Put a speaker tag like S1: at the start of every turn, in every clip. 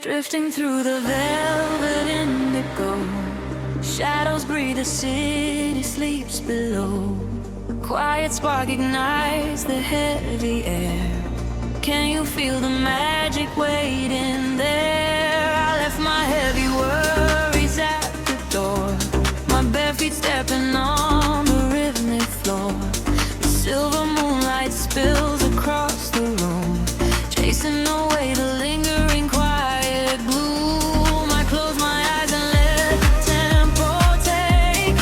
S1: Drifting through the velvet indigo, shadows breathe, the city sleeps below. A quiet spark ignites the heavy air. Can you feel the magic waiting there? I left my heavy worries at the door, my bare feet stepping on the rhythmic floor. The silver moonlight spills across the room, chasing away the lingering quiet gloom. I close my eyes and let the tempo take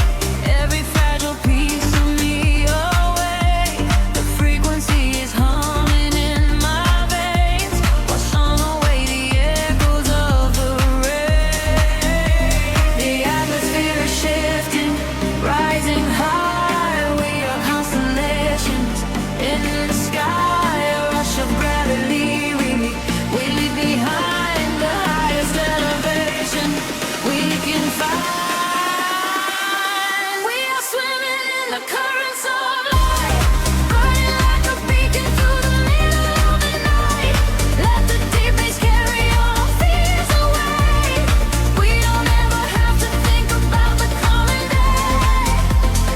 S1: every fragile piece of me away. The frequency is humming in my veins, washing away the echoes of the rain. The atmosphere is shifting, rising high. We are constellations in the sky, a rush of gravity. We leave behind the highest elevation we can find. We are swimming in the currents of light, burning like a beacon through the middle of the night. Let the deep bass carry our fears away. We don't ever have to think about the coming day.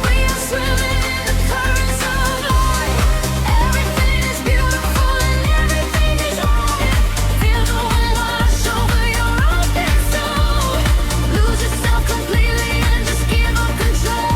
S1: We are swimming in the currents of light. Everything is beautiful and everything is right. Feel the wind wash over your open soul. Lose yourself completely and just give up control.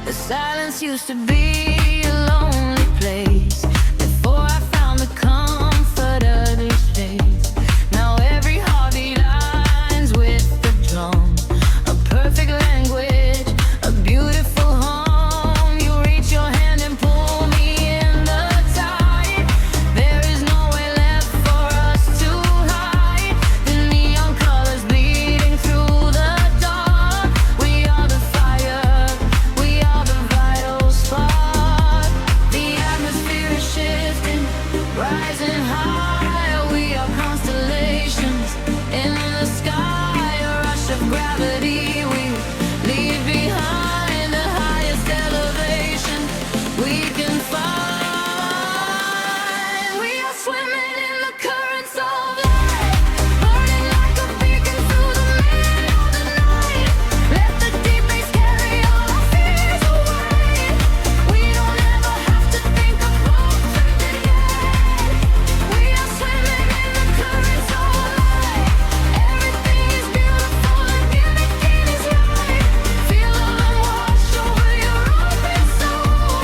S1: The silence used to be a lonely place before I found the comfort of this space. Now every heartbeat lines with the drum, a perfect language, a beautiful home. You reach your hand and pull me in the tide. There is nowhere left for us to hide. The neon colors bleeding through the dark. We are the fire, we are the vital spark. The atmosphere is shifting, rising high. We are constellations in the sky, a rush of gravity. We leave behind the highest elevation we can find. We are swimming in the currents of light, burning like a beacon through the middle of the night. Let the deep bass carry all our fears away. We don't ever have to think about the end. We are swimming in the currents of light. Everything is beautiful and everything is right. Feel the wind wash over your open soul.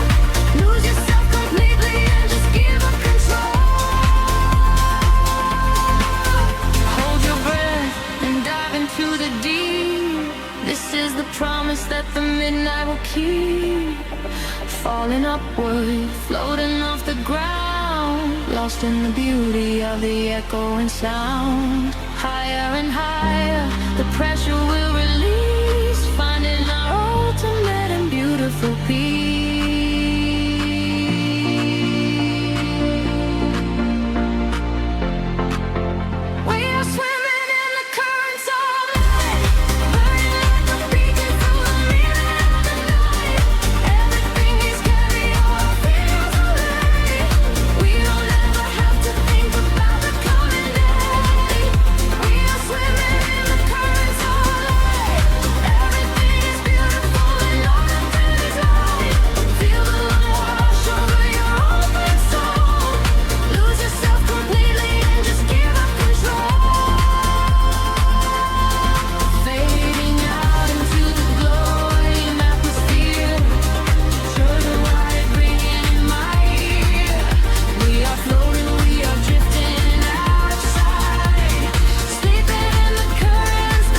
S1: Lose yourself completely and just give up control. Hold your breath and dive into the deep. This is the promise that the midnight will keep. Falling upward, floating off the ground, lost in the beauty of the echoing sound. Higher and higher, the pressure will release, finding our ultimate and beautiful peace. We are swimming in the currents of light, burning like a beacon through the middle of the night. Everything is carry all our fears away. We don't ever have to think about the coming day. We are swimming in the currents of light. Everything is beautiful and all that is right. Feel the wind wash over your open soul. Lose yourself completely and just give up control. Fading out into the glowing atmosphere. Turning light ringing in my ear. We are floating, we are drifting out of sight. Sleeping in the currents,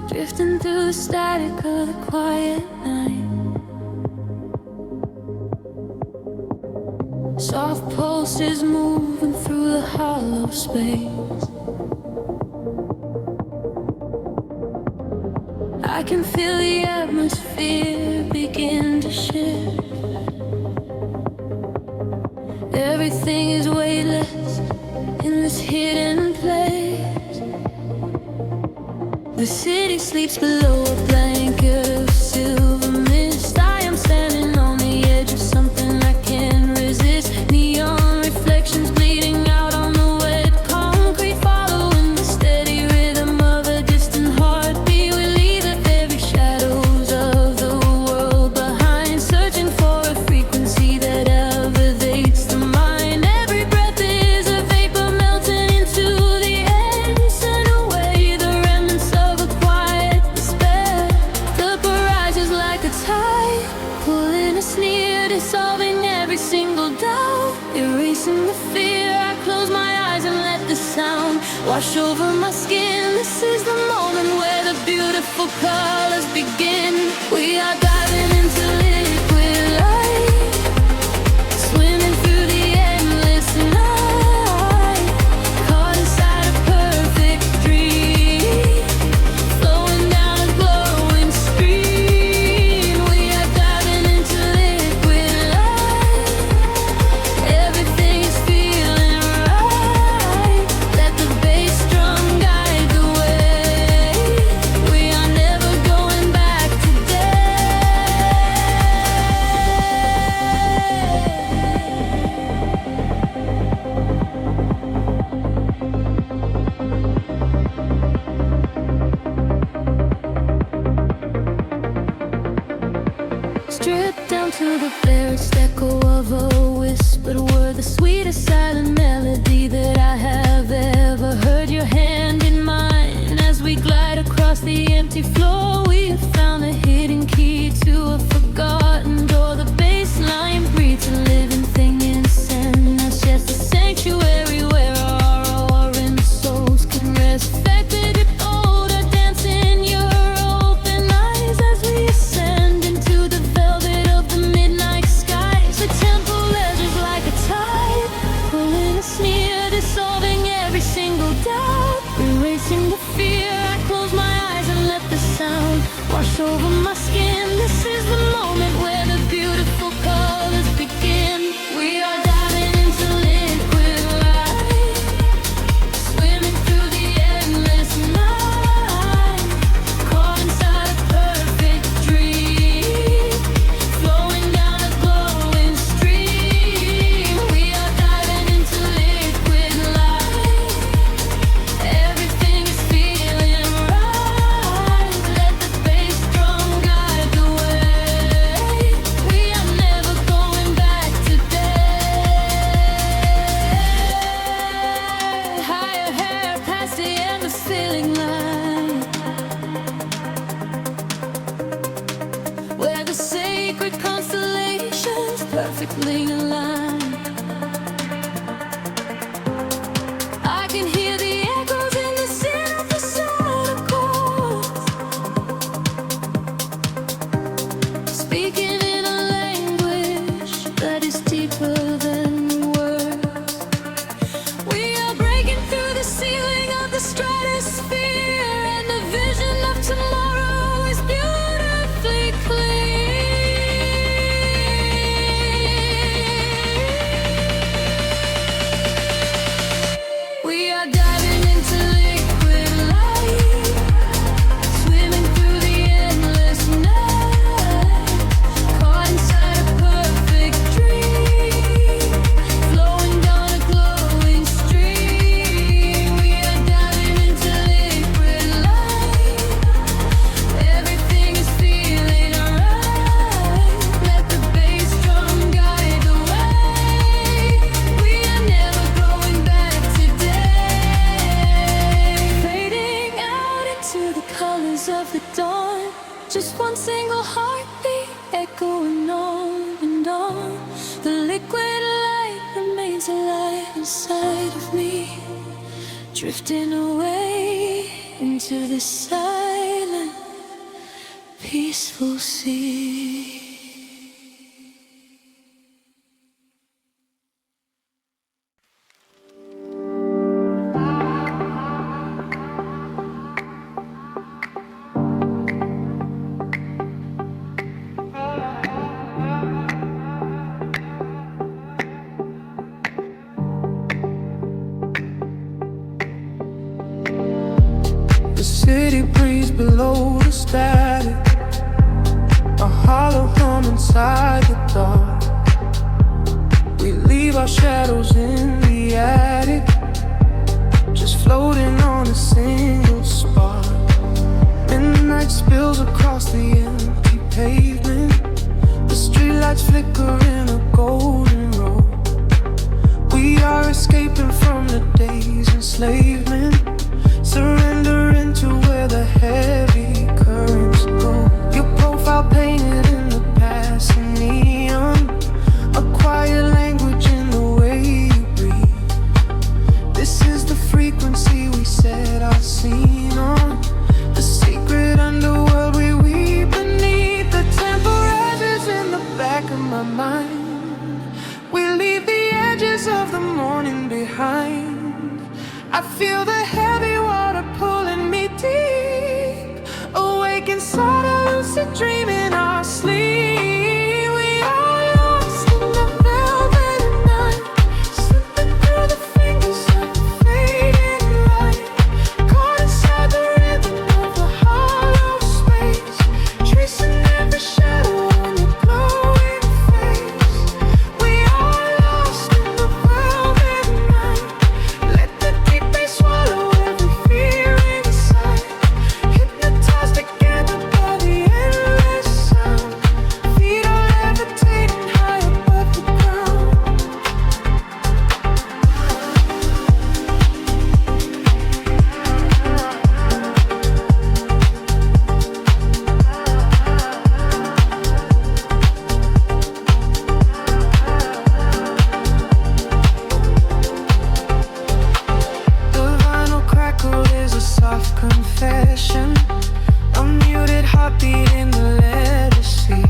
S1: drifting through the static of the quiet night. Soft pulses moving through the hollow space. I can feel the atmosphere begin to shift. Everything is weightless in this hidden place. The city sleeps below a blanket of silver mist. I am standing on the edge of something I can't resist. Neon reflections bleeding out on the wet concrete, following the steady rhythm of a distant heartbeat. We leave the very shadows of the world behind, searching for a frequency that elevates the mind. Every breath is a vapor melting into the air, send away the remnants of a quiet despair. The barrage is like a tide, pulling us near, dissolving every single doubt, erasing the fear. I close my eyes and let the sound wash over my skin. This is the moment where the beautiful colors begin. We are diving into liquid light, swimming through the endless night, caught inside a perfect dream, flowing down a glowing stream. We are diving into liquid light, everything is feeling right. Let the bass drum guide the way. We are never going back today. Stripped down to the barest echo of a whispered word, the sweetest silent melody that I have ever heard. Your hand in mine as we glide across the empty floor. We have found the hidden key to a forgotten door. The bass line breathes a living thing inside us, just a sanctuary where our roaring souls can rest. Affected odor dance in your open eyes as we ascend into the velvet of the midnight skies. The temple ledges like a tide, pulling us near, dissolving every single doubt, erasing the fear. I close my eyes and let the sound wash over my skin. This is the moment where the beautiful colors begin. We are diving into liquid light, swimming through the endless night, caught inside a perfect dream, flowing down a glowing stream. We are diving into liquid light, everything is feeling right. Let the bass drum guide the way. We are never going back today. Higher hair past the endless feeling line, where the sacred constellations perfectly aligned. I can hear the echoes in the synthesizer chords, speaking in a language that is deeper than words. We are breaking through the ceiling of the stratosphere, and the vision of tomorrow is beautifully clear. We are diving into liquid light, swimming through the endless night, caught inside a perfect dream, flowing down a glowing stream. We are diving into liquid light, everything is feeling right. Let the bass drum guide the way. We are never going back today. Fading out into the colors of the dawn, just one single heartbeat echoing on and on. The liquid light remains alive inside of me, drifting away into the silent, peaceful sea. below the static, a hollow hum inside the dark. We leave our shadows in the attic, just floating on a single spark. Midnight spills across the empty pavement, the streetlights flicker in a golden row. We are escaping from the day's enslavement, surrendering to where the heavy currents go. Your profile painted in the passing neon, a quiet language in the way you breathe. This is the frequency we set our scene on, the secret underworld we weave beneath. The temperatures in the back of my mind, we leave the edges of the morning behind. I feel the heavy water pulling me deep, awake inside a lucid dream in our sleep. We are lost in the velvet night, slipping through the fingers of the fading light, caught inside the rhythm of the hollow space, tracing every shadow on your glowing face. We are lost in the velvet night, let the deep bass swallow every fear inside, hypnotized together by the endless sound, feet are levitating high above the ground. The vinyl crackle is a soft confession, a muted heartbeat in the letter C.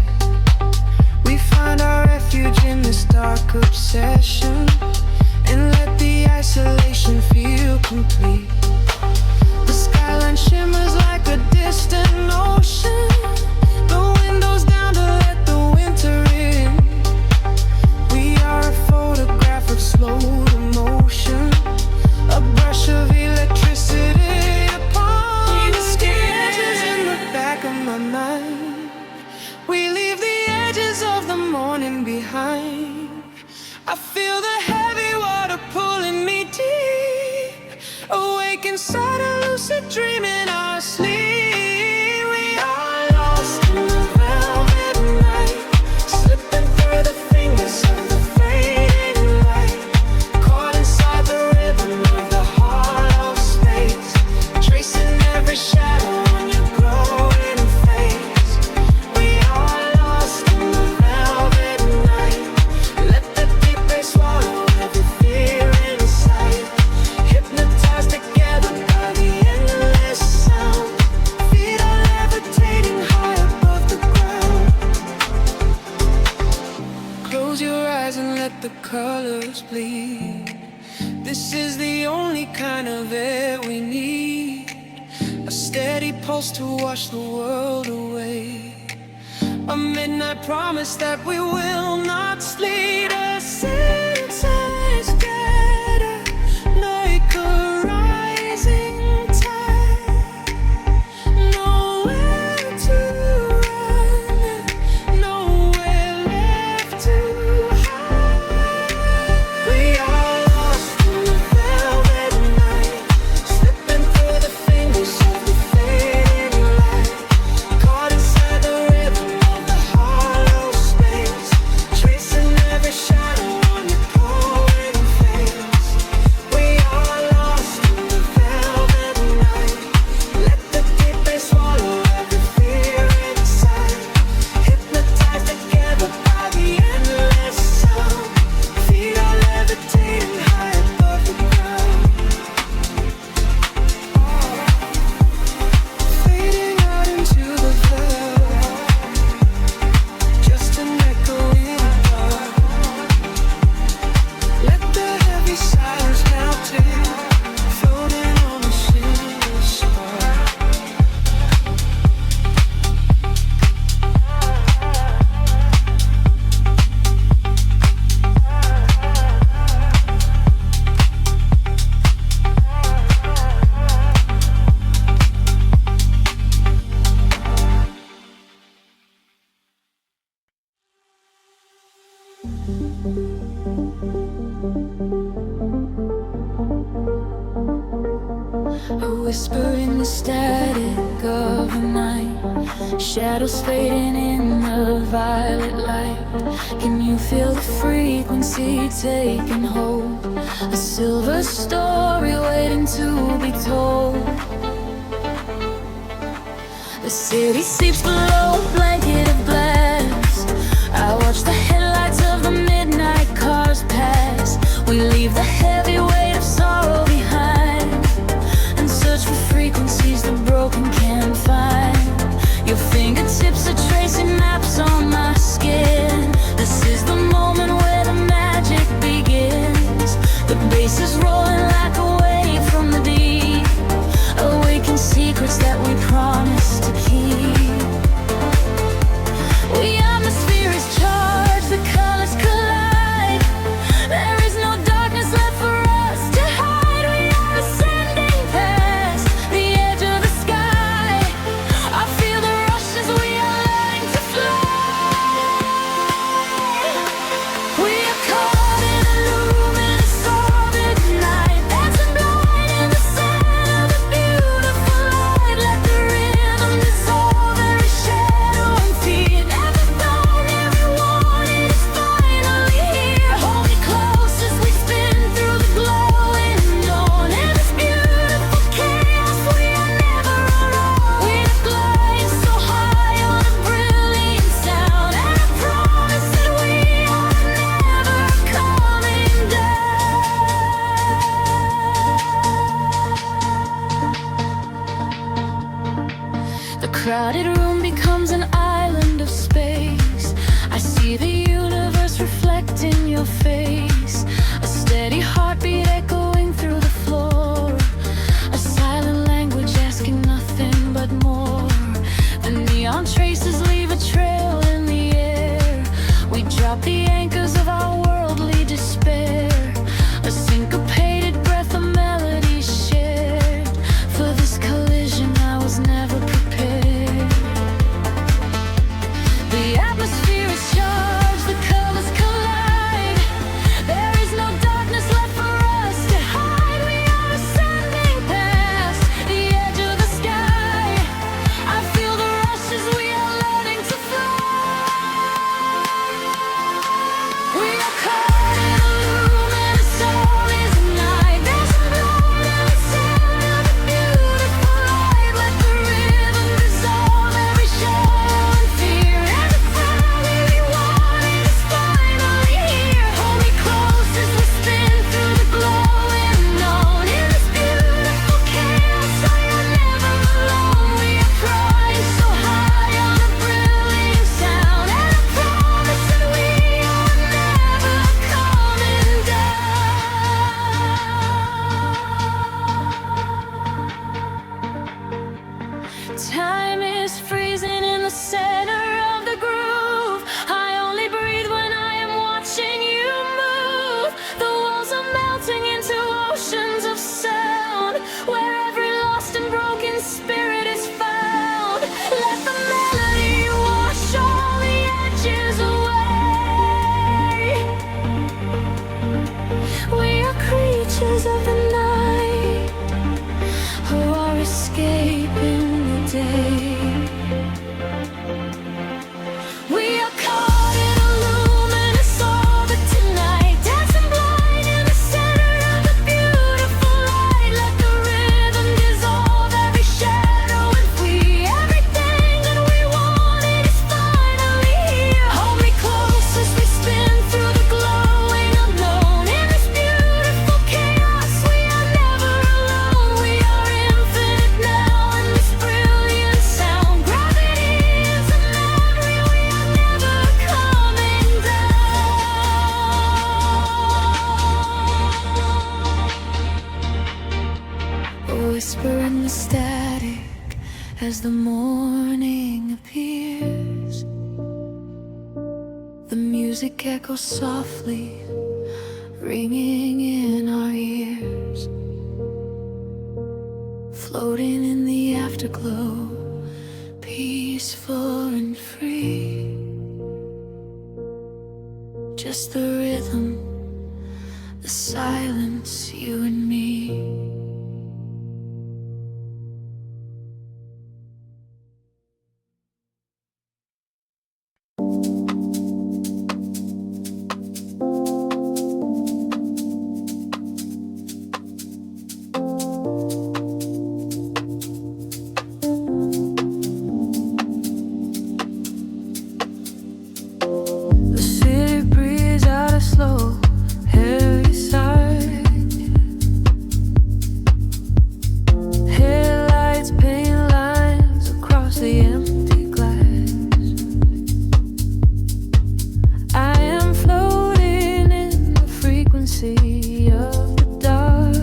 S1: We find our refuge in this dark obsession, and let the isolation feel complete. The skyline shimmers like a distant ocean, the windows down to let the winter in. We are a photograph of slow emotion, a brush of electricity upon the sketches in the back of my mind. We leave the edges of the morning behind. I feel the heavy water pulling me deep, awake inside a lucid dream in our sleep. We are lost in the velvet night, slipping through the fingers of the fading light, caught inside the rhythm of the hollow space, tracing every shadow on your glowing face. We are lost in the velvet night, let the deep bass swallow every fear inside, hypnotized together by the endless sound, feet are levitating high above the ground. Close your eyes and let the colors bleed. This is the only kind of air we need, a steady pulse to wash the world away, a midnight promise that we will not sleep. A sense scatter like a rising tide, nowhere to run, nowhere left to hide. We are lost in the velvet night, slipping through the fingers of the fading light, caught inside the rhythm of the hollow space, tracing every shadow on your whisper in the static of the night, shadows fading in the violet light. Can you feel the frequency taking hold? A silver story waiting to be told. The city sleeps below a blanket of glass. I watch the headlights of the midnight cars pass. We leave the heavy weight of sorrow behind and search for frequencies the broken can't find. Your fingertips are tracing maps on my skin. This is the moment where the magic begins. The bass is rolling like a wave from the deep, awaken secrets that we promised to keep. We atmosphere is charged, the colors collide. There is no darkness left for us to hide. We are ascending past the edge of the sky. I feel the rush as we are learning to fly. We are caught in a luminous orbit night, dancing blind in the center of a beautiful light. Let the rhythm dissolve every shadow and fear. Every thought, every warning is finally here. Hold me close as we spin through the glowing dawn. In this beautiful chaos, we are never alone. We are gliding so high on a brilliant sound, and I promise that we are never coming down. The crowded room becomes an island of space. I see the universe reflect in your face. A steady heartbeat echoing through the floor. A silent language asking nothing but more. The neon traces leave a trail in the air. We drop the anchors of our worldly despair. A syncopated breath of melodies shared. For this collision I was never prepared. The atmosphere is charged, the colors collide. There is no darkness left for us to hide. We are ascending past the edge of the sky. I feel the rush as we are learning to fly. We are caught in a luminous orbit night, dancing blind in the center of a beautiful light. Let the rhythm dissolve every shadow and fear. Every family we wanted is finally here. Hold me close as we spin through the glowing dawn. In this beautiful chaos, I am never alone. We are flying so high on a brilliant sound, and I promise that we are never coming down. Time is freezing in the center of the groove. I only breathe when I am watching you move. The walls are melting into oceans of sound, where every lost and broken spirit is found. Let the melody wash all the edges away. We are creatures of the night who are escaping the day. We are caught in a luminous orbit tonight, dancing blind in the center of a beautiful light. Let the rhythm dissolve every shadow and flee. Everything that we wanted is finally here. Hold me close as we spin through the glowing unknown. In this beautiful chaos, we are never alone. We are infinite now in this brilliant sound. Gravity is a memory, we are never coming down. A whisper in the static as the morning appears. The music echoes softly, ringing in our ears. Floating in the afterglow, peaceful and free. Just the rhythm, the silence, you and me. sea of the dark,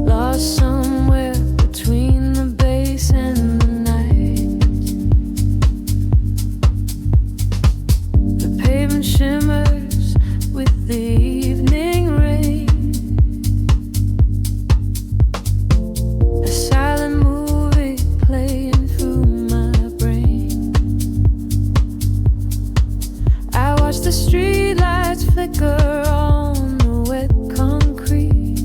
S1: lost somewhere between the bass and the night. The pavement shimmers with the evening rain, a silent movie playing through my brain. I watch the streetlights flicker on the wet concrete.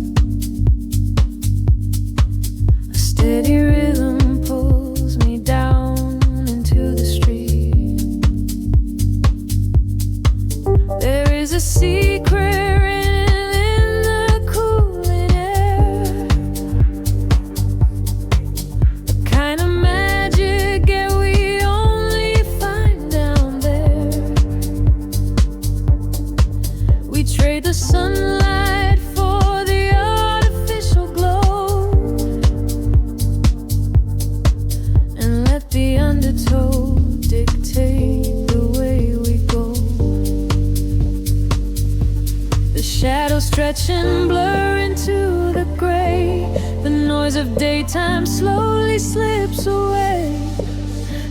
S1: A steady rhythm pulls me down into the street. There is a secret written in the cooling air, the kind of magic that we only find down there. We trade the sunlight for the artificial glow, and let the undertow dictate the way we go. The shadows stretch and blur into the gray. The noise of daytime slowly slips away.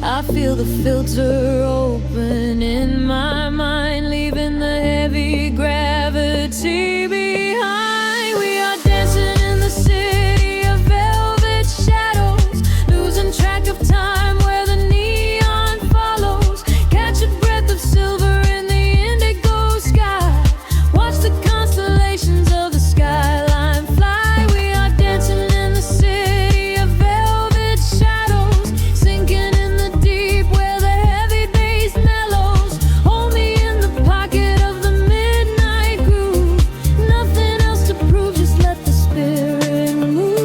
S1: I feel the filter open in my mind, leaving the heavy gravity behind. We are dancing in the city of velvet shadows, losing track of time where the neon follows. Catch a breath of silver in the indigo sky. Watch the constellations of the skyline fly. We are dancing in the city of velvet shadows, sinking in the deep where the heavy bass mellows. Hold me in the pocket of the midnight groove. Nothing else to prove, just let the spirit move.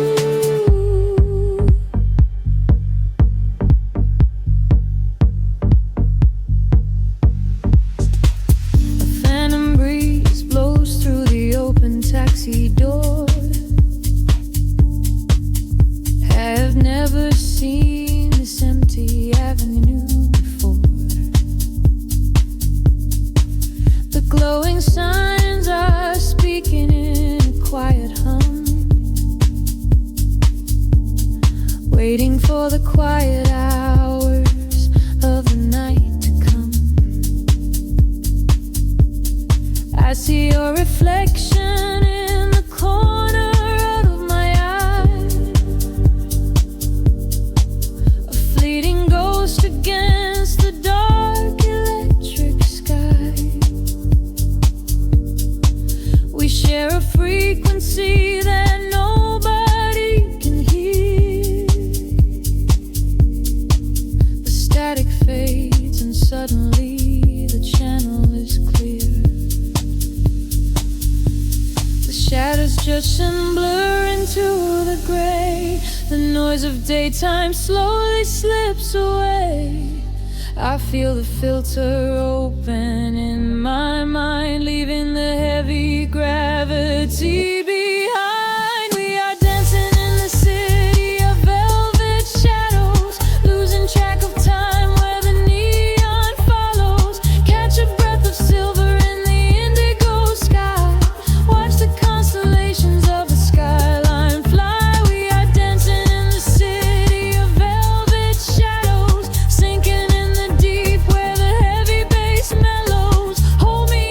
S1: A phantom breeze blows through the open taxi door. Have never seen this empty avenue before. The glowing signs are speaking in a quiet hum, waiting for the quiet hours of the night to come. I see your reflection in the corner of my eye, a fleeting ghost against the dark electric sky. We share a frequency that nobody can hear. The static fades and suddenly the channel is clear. The shadows judge and blur into the gray. The noise of daytime slowly slips away. I feel the filter open in my mind, leaving the heavy gravity behind. We are dancing in the city of velvet shadows, losing track of time where the neon follows. Catch a breath of silver in the indigo sky. Watch the constellations of the skyline fly. We are dancing in the city of velvet shadows, sinking in the deep where the heavy bass mellows. Hold me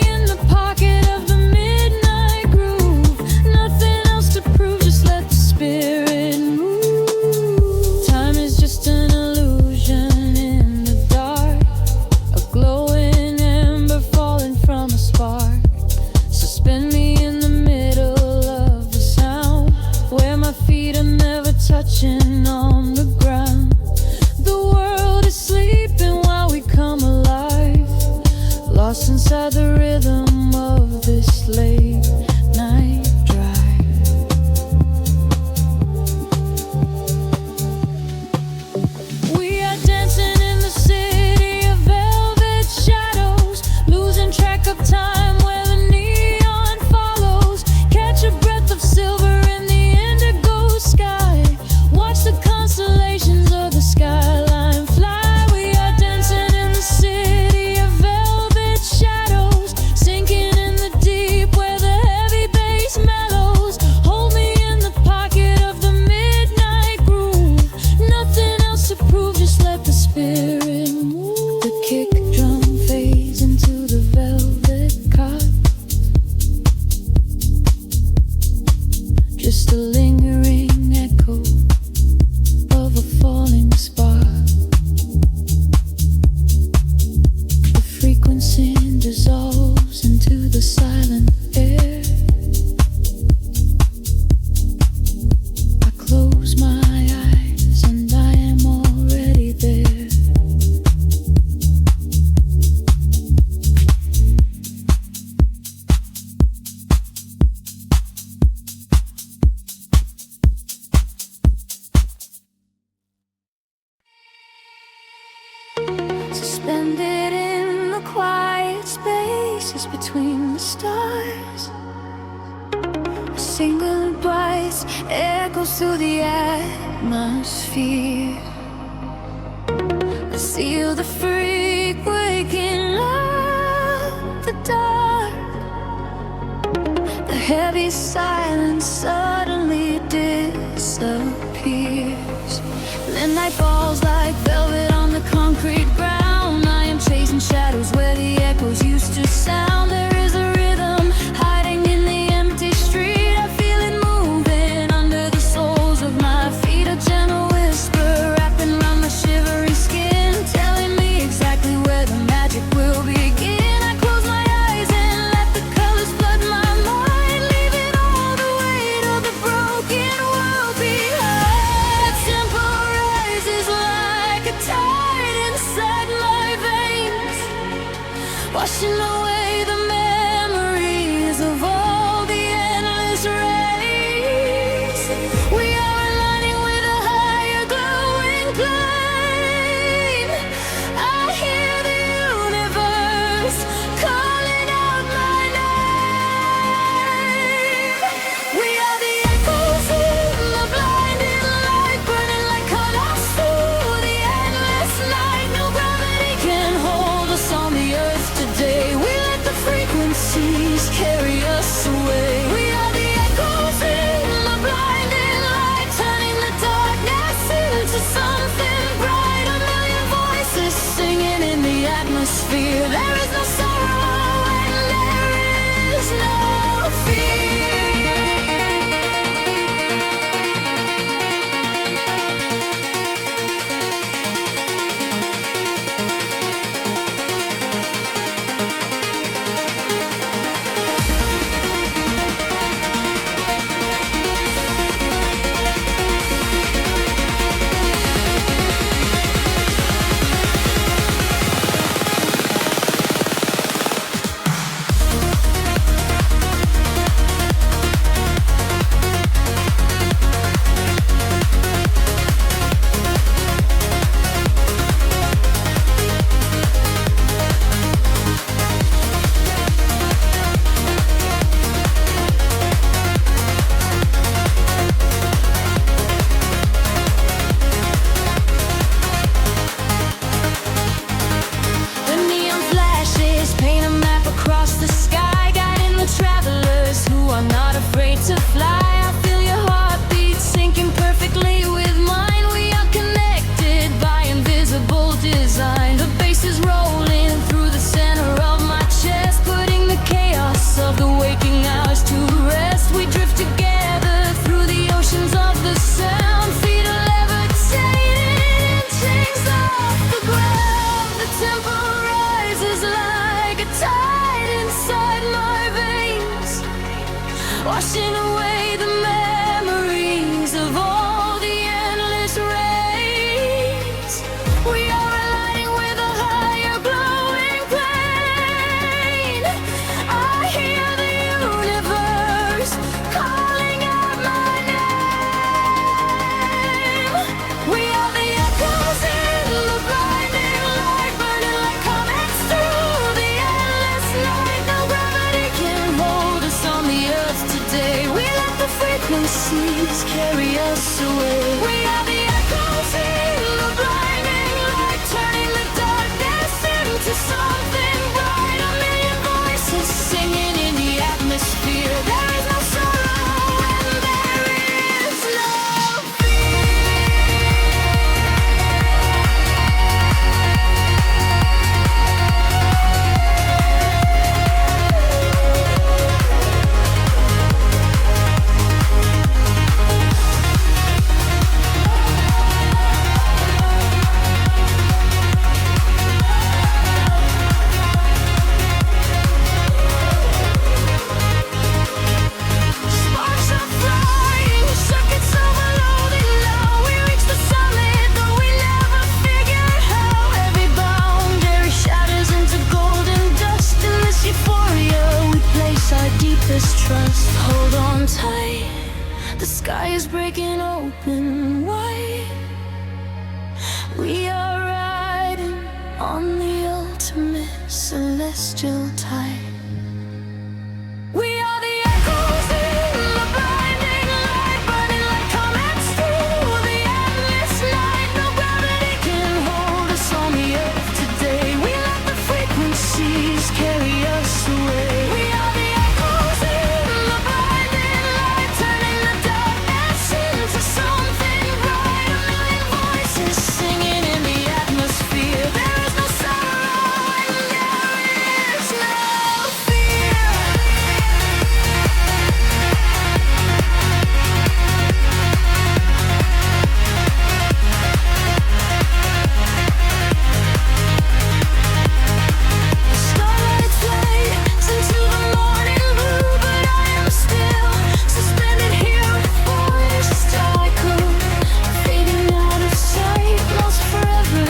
S1: the silent air. I close my eyes and I am already there. Suspended in the quiet spaces between the stars, a single voice echoes through the atmosphere. I seal the freak waking up the dark. The heavy silence suddenly disappears. The night falls like velvet on the concrete ground. I am chasing shadows where the echoes used to sound. There is a rhythm hiding in the empty street. I feel it moving under the soles of my feet. A gentle whisper wrapping around my shivering skin, telling me exactly where the magic will begin. I close my eyes and let the colors flood my mind, leaving all the weight of the broken world behind. The tempo rises like a tide inside my veins, washing away the memories of all the endless race. We are aligning with a higher glowing flame. I hear the universe calling out my name. We are the echoes in the blinding light, burning like colors through the endless night. No gravity can hold us on the earth today. We let the frequencies carry us away. We are the echoes in the blinding light, turning the darkness into something bright. A million voices singing in the atmosphere. There is no sorrow and there is no fear. The neon flashes paint a map across the sky, guiding the travelers who are not afraid to fly. I feel your heartbeat syncing perfectly with mine. We are connected by invisible design. The bass is rolling through the center of my chest, putting the chaos of the waking hours to rest. We drift together through the oceans of the sound, feet are levitating, chains off the ground. The tempo rises like a tide inside my veins, washing away the memories of all the endless rays. We are aligning with a higher glowing plane. I hear the universe calling out my name. We are the echoes in the blinding light, burning like comets through the endless night. No gravity can hold us on the earth today. We let the frequencies carry us away. We are the echoes in the blinding light, turning the darkness into something bright. A million voices singing in the atmosphere. There is no sorrow and there is no fear. tight. The sky is breaking open wide. We are riding on the ultimate celestial tide. We are the echoes in the blinding light, burning like comets through the endless night. No gravity can hold us on the earth today. We let the frequencies carry us away. We are the echoes in the blinding light, turning the darkness into something bright. A million voices singing in the atmosphere. There is no sorrow and there is no fear. Starlight flies into the morning blue, but I am still suspended here with voice cycle, fading out of sight, lost forever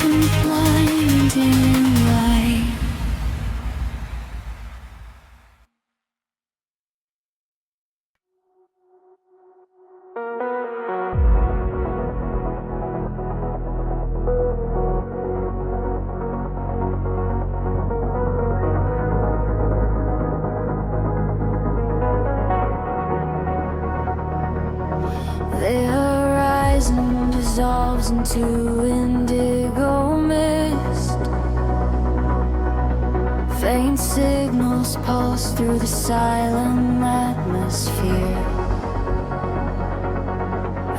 S1: in the blinding light. The horizon dissolves into indigo mist. Faint signals pulse through the silent atmosphere.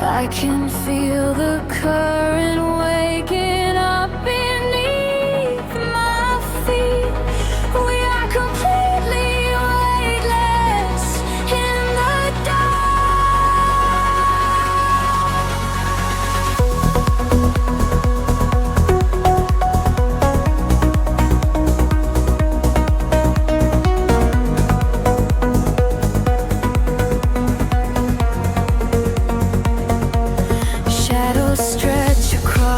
S1: I can feel the current waking up beneath my feet. We are completely weightless in the shadows stretch across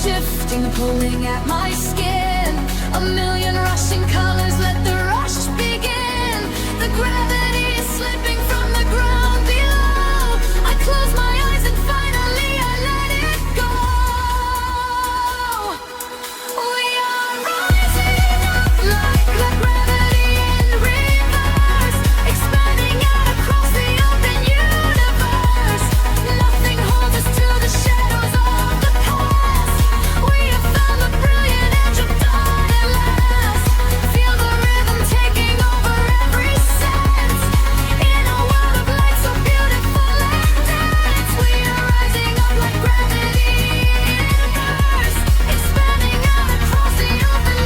S1: shifting, pulling at my skin. A million rushing colors, let the rush begin. The gravity is slipping from the ground below. I close my eyes and finally I let it go. We are rising up like the gravity in reverse, expanding out across the open universe. Nothing holds us to the shadows of the past. We have found the brilliant edge of dawn at last. Feel the rhythm taking over every sense. In a world of light so beautiful and dense, we are rising up like gravity in reverse, expanding out across the open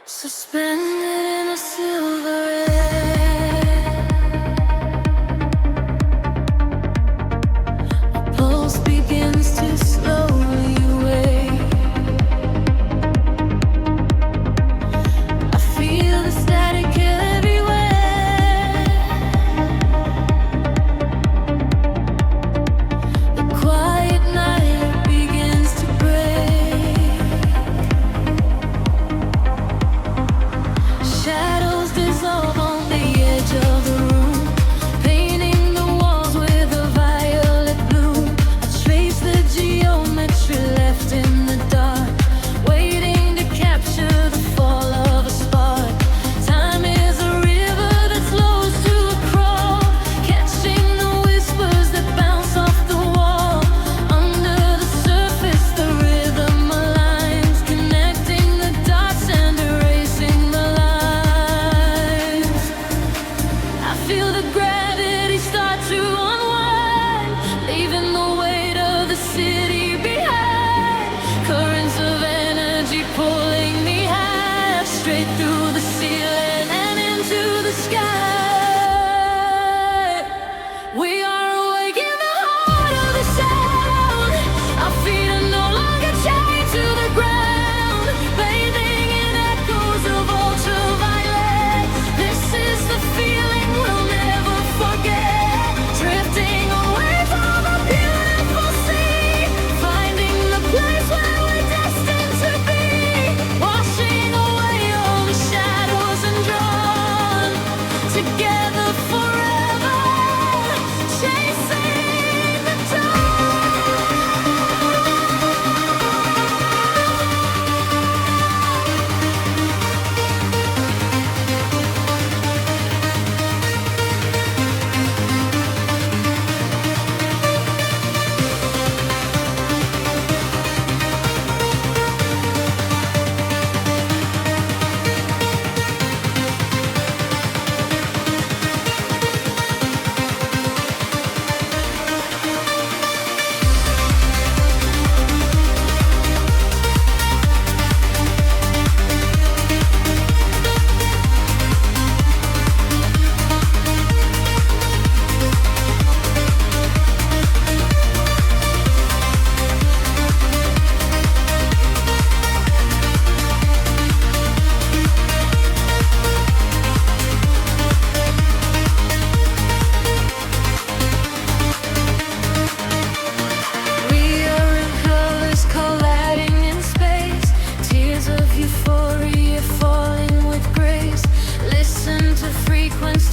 S1: suspended in a silver air. A pulse begins to slowly wake. I feel the static everywhere. The quiet night begins to break. Shadows dissolve.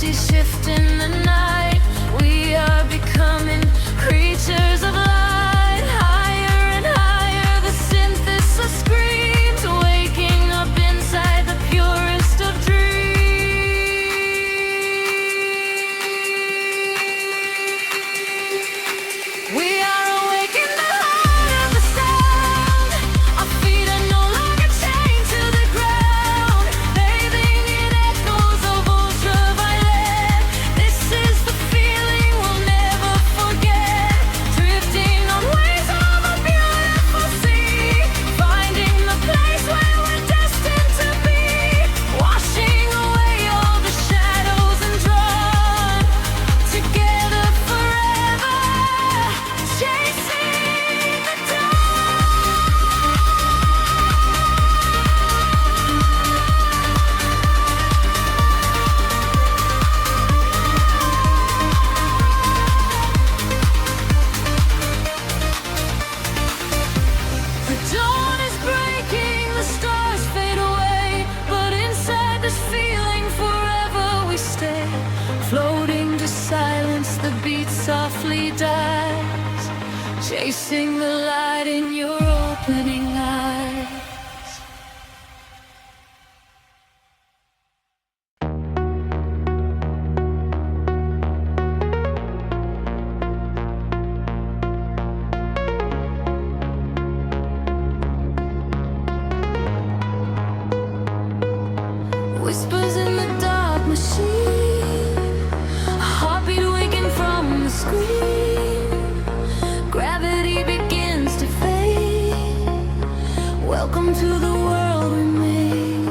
S1: frequencies shift in the night. We are becoming creatures of light. Higher and higher, the synthesis screams, waking up inside the purest of dreams. We are awake in the heart of the sound. Our feet are no longer chained to the ground, bathing in echoes of ultraviolet. This is the feeling we'll never forget. Drifting on waves of a beautiful sea, finding the place where we're destined to be. Washing away all the shadows and drawn together forever, chasing the dawn. The dawn is breaking, the stars fade away, but inside this feeling forever we stay. Floating to silence, the beat softly dies, chasing the light in your opening eyes. Whispers in the dark machine, a heartbeat waking from the screen. Gravity begins to fade. Welcome to the world we made.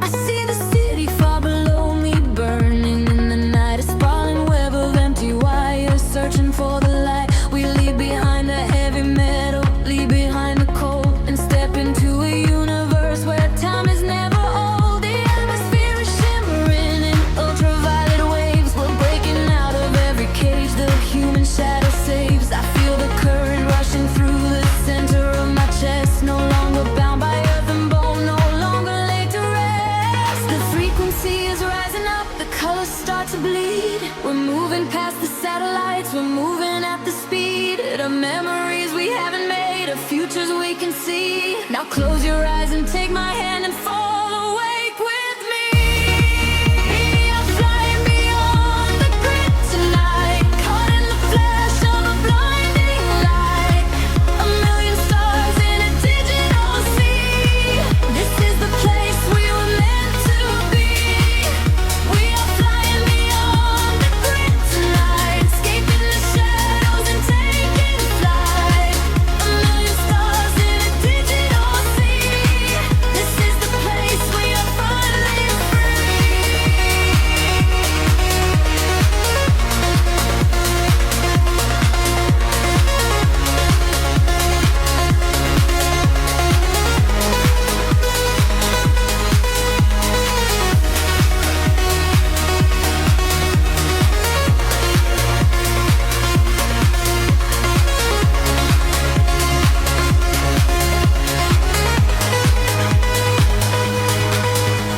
S1: I see the city far below me, burning in the night. A sprawling web of empty wires, searching for the light. We leave behind the heavy metal, leave behind the cold, and step into a universe where time is never old. The atmosphere is shimmering in ultraviolet waves. We're breaking out of every cage the human shadow saves. I feel the current rushing through the center of my chest. No longer bound by earth and bone, no longer laid to rest. The frequency is rising up, the colors start to bleed. We're moving past the satellites, we're moving at the speed of memories we haven't made, of futures we can see. Now close your eyes and take my hand and fall awake with me. We are flying beyond the grid tonight, caught in the flash of a blinding light. A million stars in a digital sea. This is the place we were meant to be. We are flying beyond the grid tonight, escaping the shadows and taking flight. A million stars in a digital sea. This is the place we are finally free.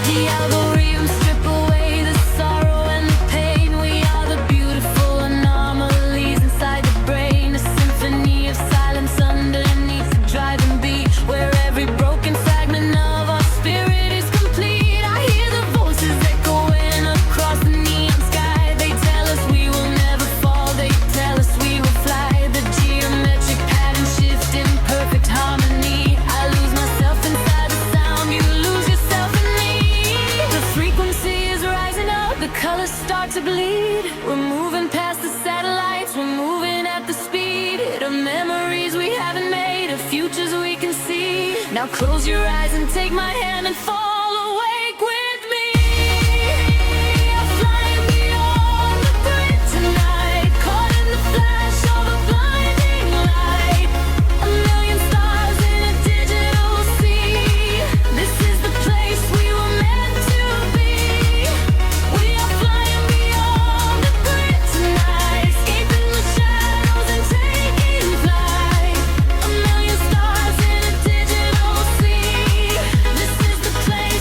S1: The algorithms strip away the sorrow and the pain. We are the beautiful anomalies inside the brain, a symphony of silence underneath the driving beat, where every broken fragment of our spirit is complete. I hear the voices echoing across the neon sky. They tell us we will never fall, they tell us we will fly. The geometric pattern shift in perfect harmony. I lose myself inside the sound, you lose yourself in me. The frequency is rising up, the colors start to bleed. We're moving past the satellites, we're moving at the speed of memories we haven't made, of futures we can see. Now close your eyes and take my hand and fall awake with me. We are flying beyond the grid tonight, caught in the flash of a blinding light. A million stars in a digital sea. This is the place we were meant to be. We are flying beyond the grid tonight, escaping the shadows and taking flight. A million stars in a digital sea. This is the place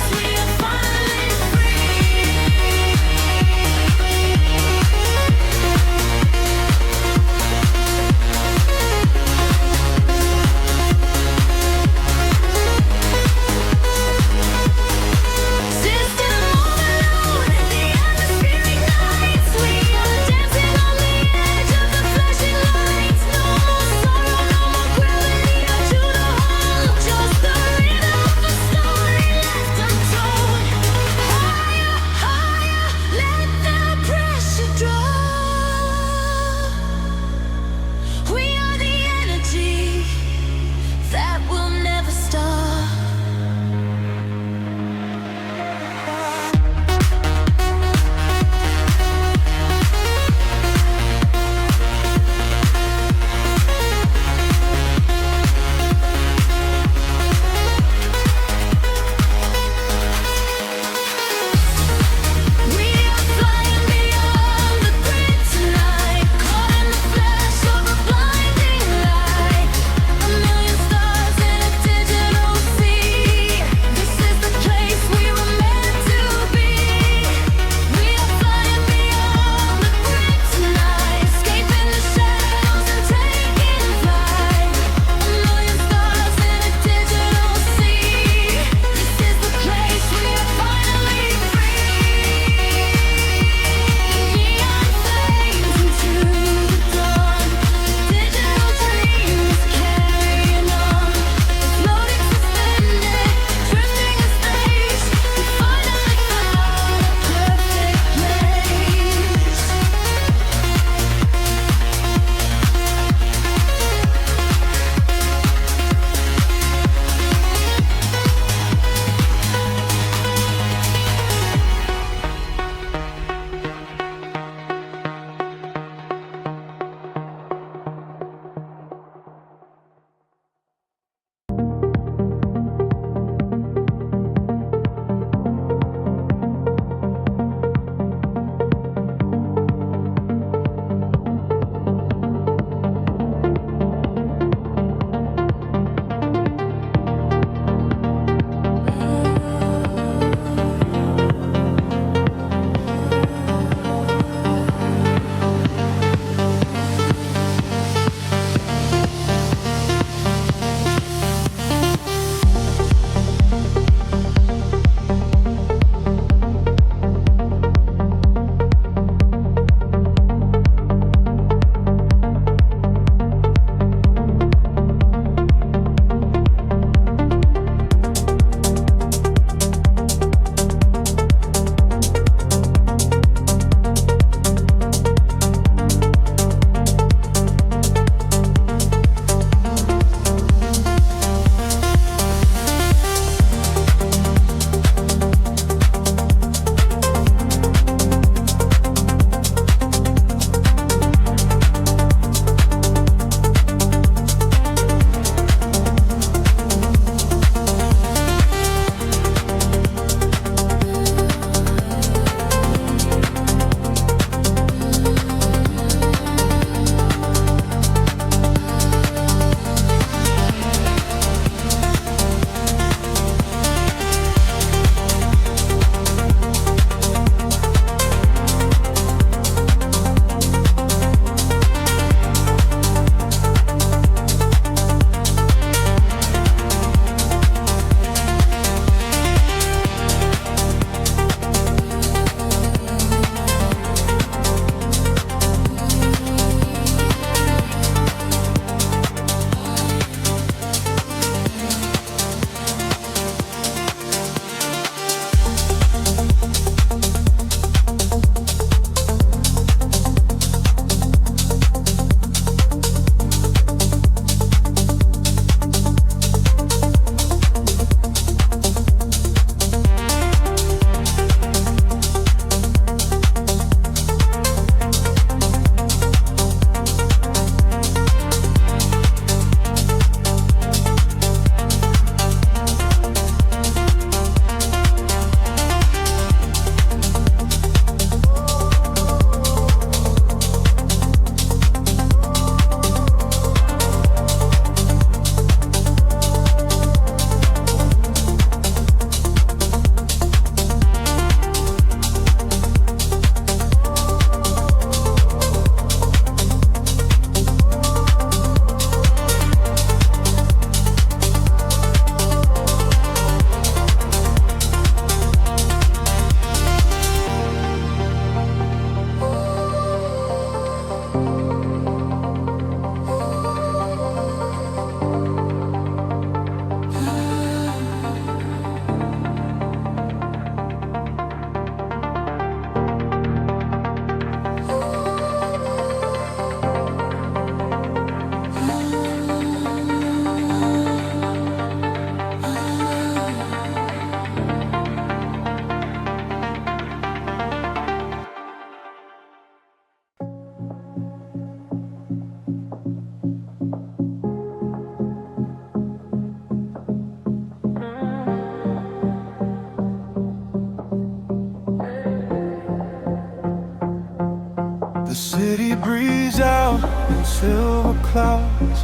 S2: breeze out in silver clouds.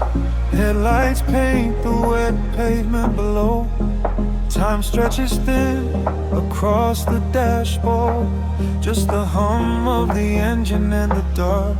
S2: Headlights paint the wet pavement below. Time stretches thin across the dashboard. Just the hum of the engine and the dark.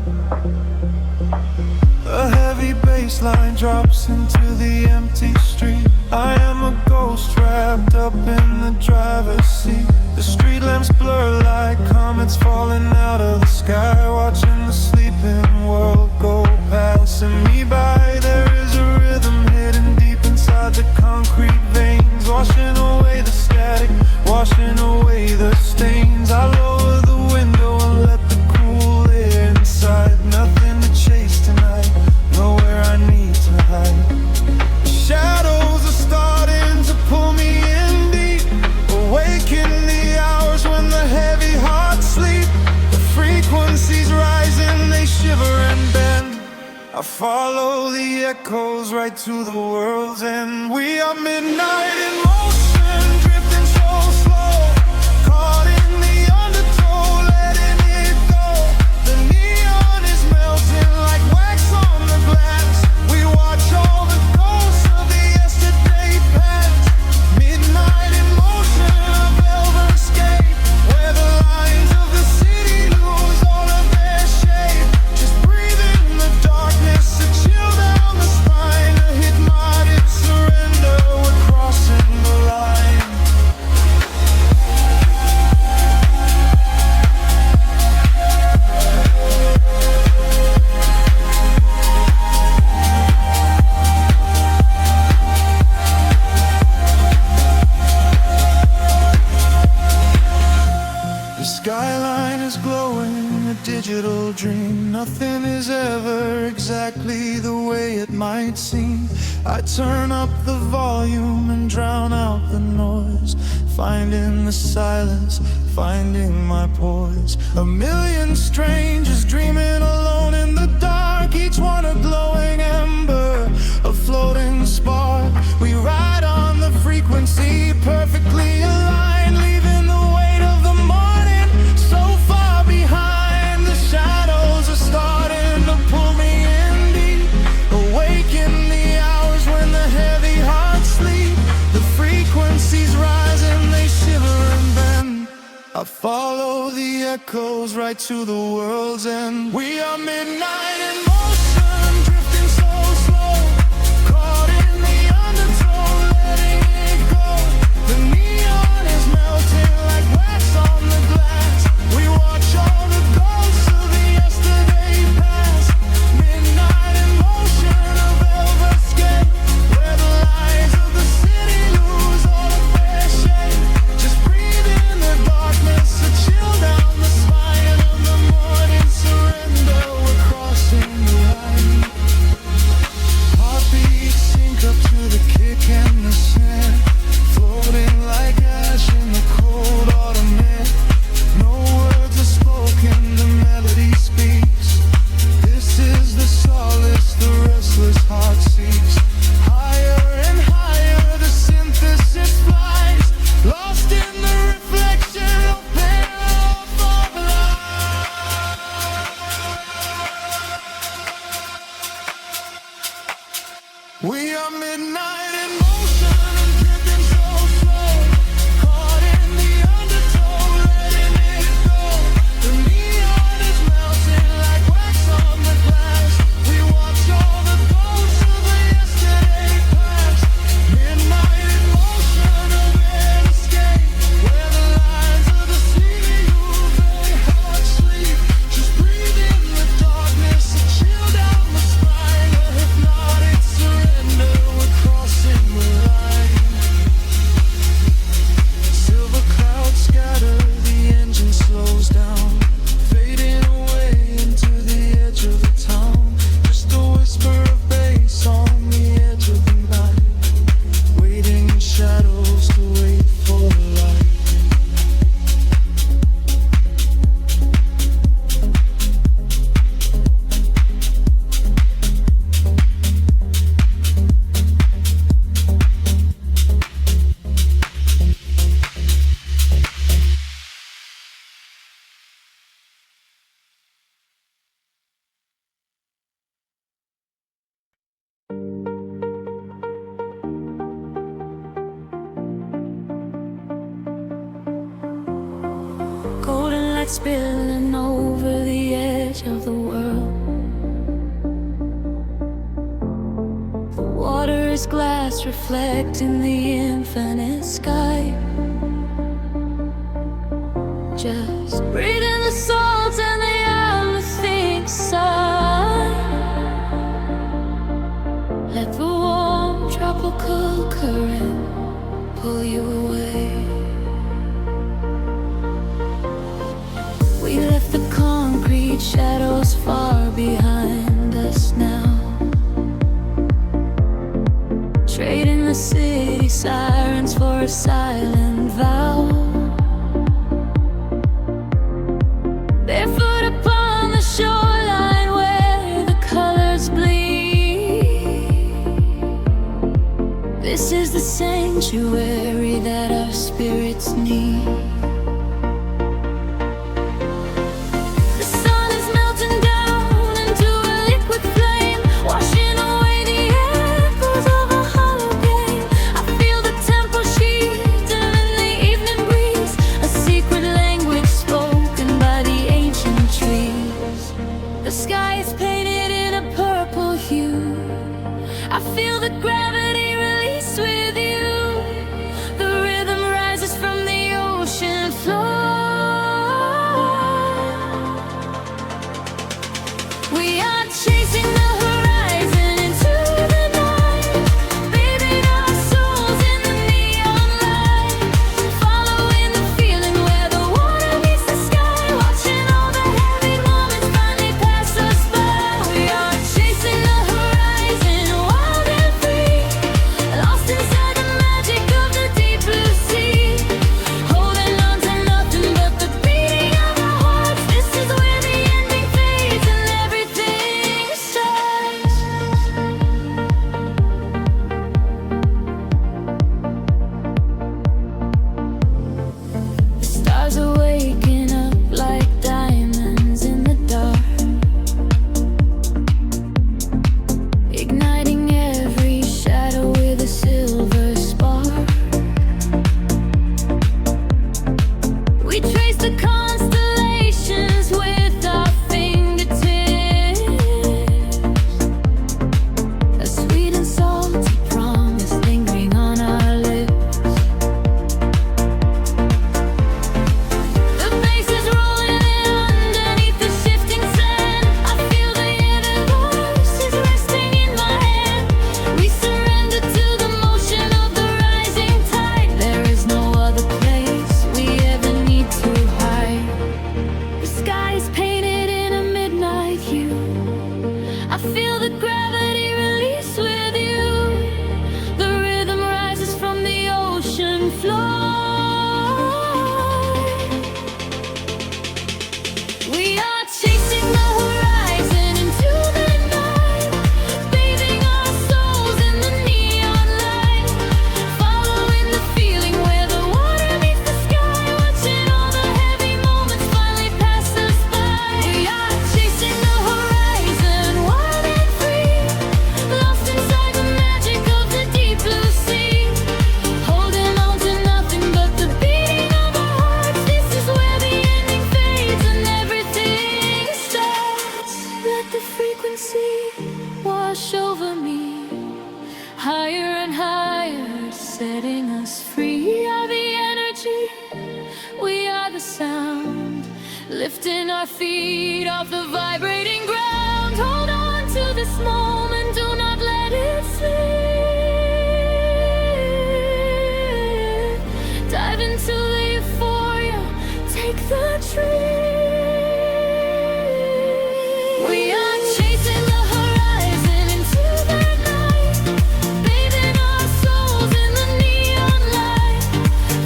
S2: A heavy bass line drops into the empty street. I am a ghost wrapped up in the driver's seat. The street lamps blur like comets falling out of the sky. Watching the sleeping world go passing me by. There is a rhythm hidden deep inside the concrete veins, washing away the static, washing away the stains. I lower the window and let the cool air inside. Nothing to chase tonight, nowhere I need to hide. Shadows are starting to pull me in deep, awaken the hours when the heavy hearts sleep. The frequencies rising, they shiver and bend. I follow the echoes right to the world's end. We are midnight in motion, drifting so slow, caught in the undertow, letting it go. The neon is melting like wax on the glass. We watch all the ghosts of the yesterday past. Midnight in motion, a velvet escape, where the lines of the city lose all of their shape. Just breathe in the darkness, a chill down the spine, a hypnotic surrender. We're crossing the line. The skyline is glowing, a digital dream. Nothing is ever exactly the way it might seem. I turn up the volume and drown out the noise, finding the silence, finding my poise. A million strangers dreaming alone in the dark, each one a glowing ember, a floating spark. We ride on the frequency, perfectly aligned, leaving the weight of the morning so far behind. The shadows are starting to pull me in deep, awaken the hours when the heavy hearts sleep. The frequencies rise and they shiver and bend. I follow the echoes right to the world's end. We are midnight in motion, drifting so slow, caught in the undertow, letting it go. The neon is melting like wax on the glass. We watch all the ghosts of the yesterday past. Midnight in motion, a velvet escape, where the lights of the city lose all of their shape. Just breathe in the darkness, a chill down the spine of the morning surrender. We're crossing the line. Heartbeats sync up to the kick and the snare, floating like ash in the cold autumn air. No words are spoken, the melody speaks. This is the solace the restless heart seeks. Higher and higher the synthesis flies, lost in the reflection of payoff of life. We are midnight in motion, drifting
S1: light spilling over the edge of the world. The water is glass reflecting the infinite sky. Just breathe in the salt and the uplifting sun. Let the warm tropical current pull you away. We left the concrete shadows far behind us now, trading the city sirens for a silent vow. Barefoot upon the shoreline where the colors bleed. This is the sanctuary that our spirits need. The sun is melting down into a liquid flame, washing away the echoes of a hollow game. I feel the temple sheets in the evening breeze, a secret language spoken by the ancient trees. The sky is painted in a purple hue. I feel the gravity release with you. The rhythm rises from the ocean floor. We are chasing the horizon into the night, bathing our souls in the neon light, following the feeling where the water meets the sky, watching all the heavy moments finally pass us by. We are chasing the horizon, wild and free, lost inside the magic of the deep blue sea, holding on to nothing but the beating of our hearts. This is where the ending fades and everything starts. The stars are waking up like diamonds in the dark, igniting every shadow with a silver spark. We trace the constellations with our fingertips, a sweet and salty promise lingering on our lips. The bass is rolling in underneath the shifting sand. I feel the universe is resting in my hand. We surrender to the motion of the rising tide. There is no other place we ever need to hide. The sky is painted in a midnight hue. I feel the gravity release with you. The rhythm rises from the ocean floor. We are chasing the horizon into the night, bathing our souls in the neon light, following the feeling where the water meets the sky, watching all the heavy moments finally pass us by. We are chasing the horizon, wild and free, lost inside the magic of the deep blue sea, holding on to nothing but the beating of our hearts. This is where the ending fades and everything starts. Let the frequency wash over me, higher and higher, setting us free. We are the energy, we are the sound, lifting our feet off the vibrating ground. Hold on to this moment, do not let it slip. Dive into the euphoria, take the trip. We are chasing the horizon into the night, bathing our souls in the neon light,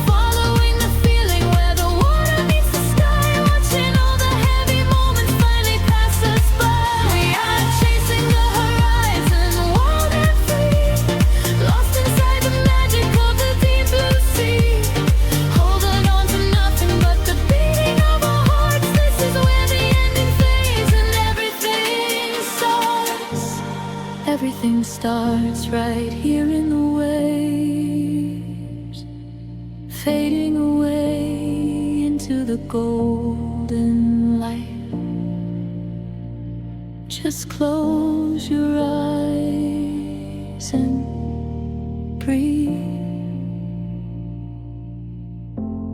S1: following the feeling where the water meets the sky, watching all the heavy moments finally pass us by. We are chasing the horizon, wild and free, lost inside the magic of the deep blue sea, holding on to nothing but the beating of our hearts. This is where the ending fades and everything starts. Everything starts right here in the waves, fading away into the golden Just close your eyes and breathe.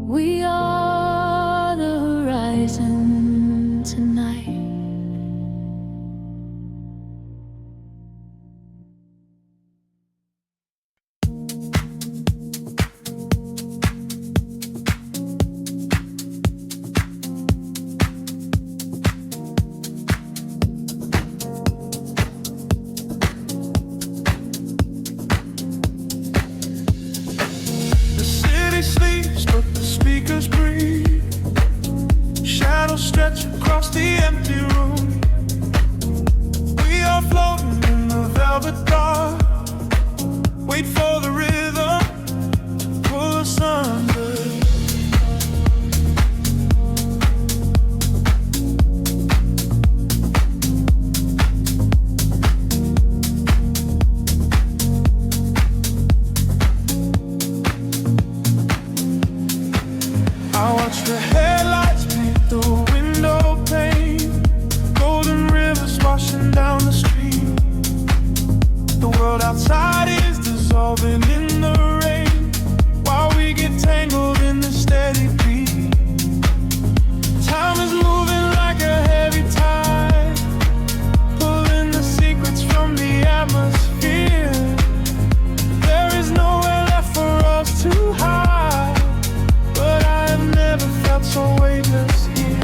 S1: We are the horizon tonight.
S2: Sleeps, but the speakers breathe. Shadows stretch across the empty room. We are floating in the velvet dark. Wait for the rhythm to pull us under. I watch the headlights paint the window pane. Golden rivers washing down the street. The world outside is dissolving in the rain, while we get tangled in the steady beat. Time is moving like a heavy tide, pulling the secrets from the atmosphere. There is nowhere left for us to hide, but I have never felt so weightless here.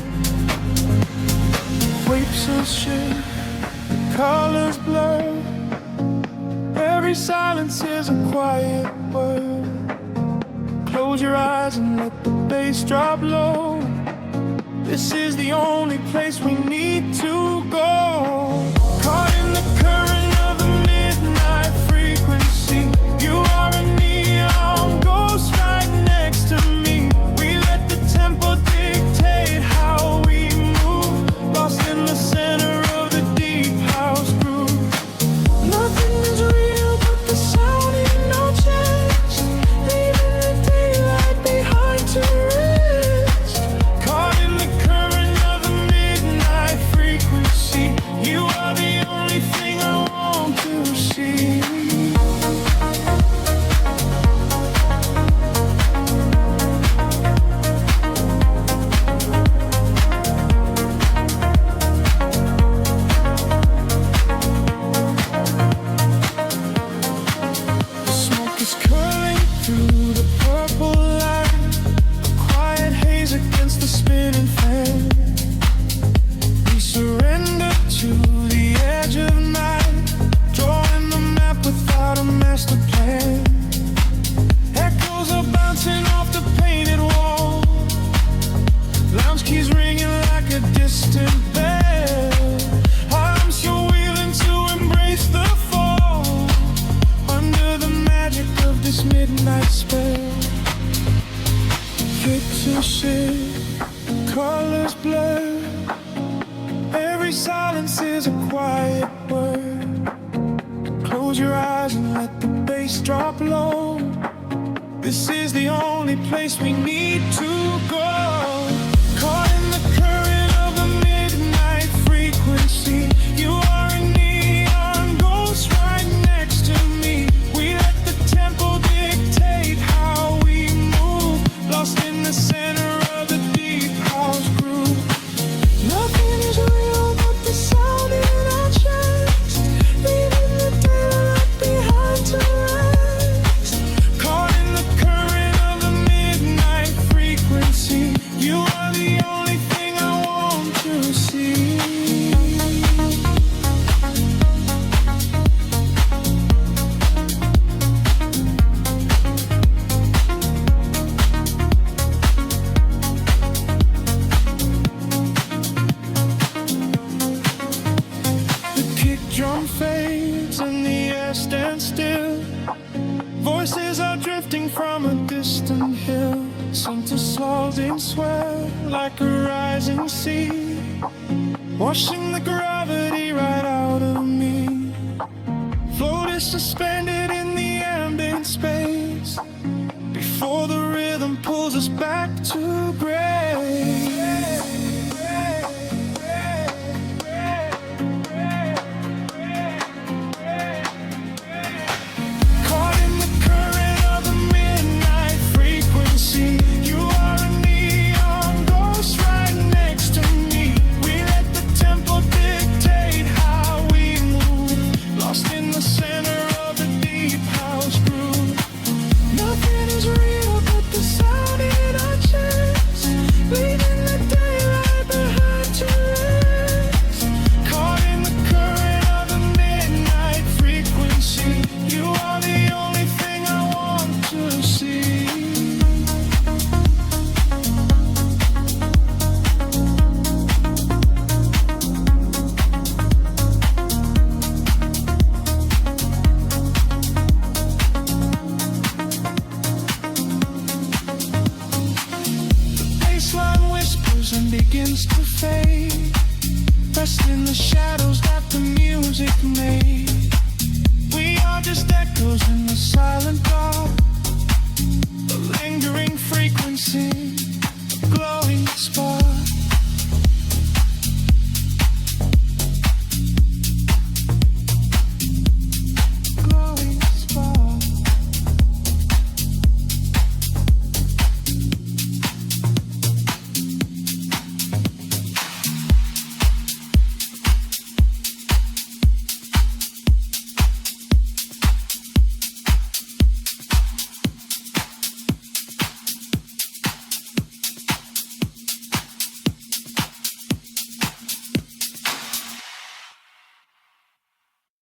S2: Waves of shade, colors blur. Every silence is a quiet word. Close your eyes and let the bass drop low. This is the only place we need to go. Caught in the current of the midnight frequency. You are a neon ghost right next to me. We let the tempo dictate how we move, lost in the center of the deep house groove. Nothing is real but the sound in our chest, leaving the daylight behind to rest. Caught in the current of the midnight frequency. You are the only thing I want to see. The smoke is curling through the purple light, a quiet haze against the spinning fan. We surrender to the edge of night, drawing the map without a master plan. Echoes are bouncing off the painted wall, lounge keys ringing like a distant bell. Arms you're wheeling to embrace the fall, under the magic of this midnight spell. Picture shift, colors blur. Every silence is a quiet word. Close your eyes and let the bass drop low. This is the only place we need to go. Caught in the current of the midnight frequency. You are a neon ghost right next to me. We let the tempo dictate how we move, lost in the center of the deep house groove. Nothing is real but the sound in our chest, leaving the daylight behind to rest. Caught in the current of the midnight frequency. You are the only thing I want to see. The kick drum fades and the air stands still. Voices are drifting from a distant hill. Some to dissolving sweat like a rising sea, washing the gravity right out of me. Float is suspended in the ambient space, before the rhythm pulls us back to grace. begins to fade, rest in the shadows that the music made. We are just echoes in the silent dark, a lingering frequency.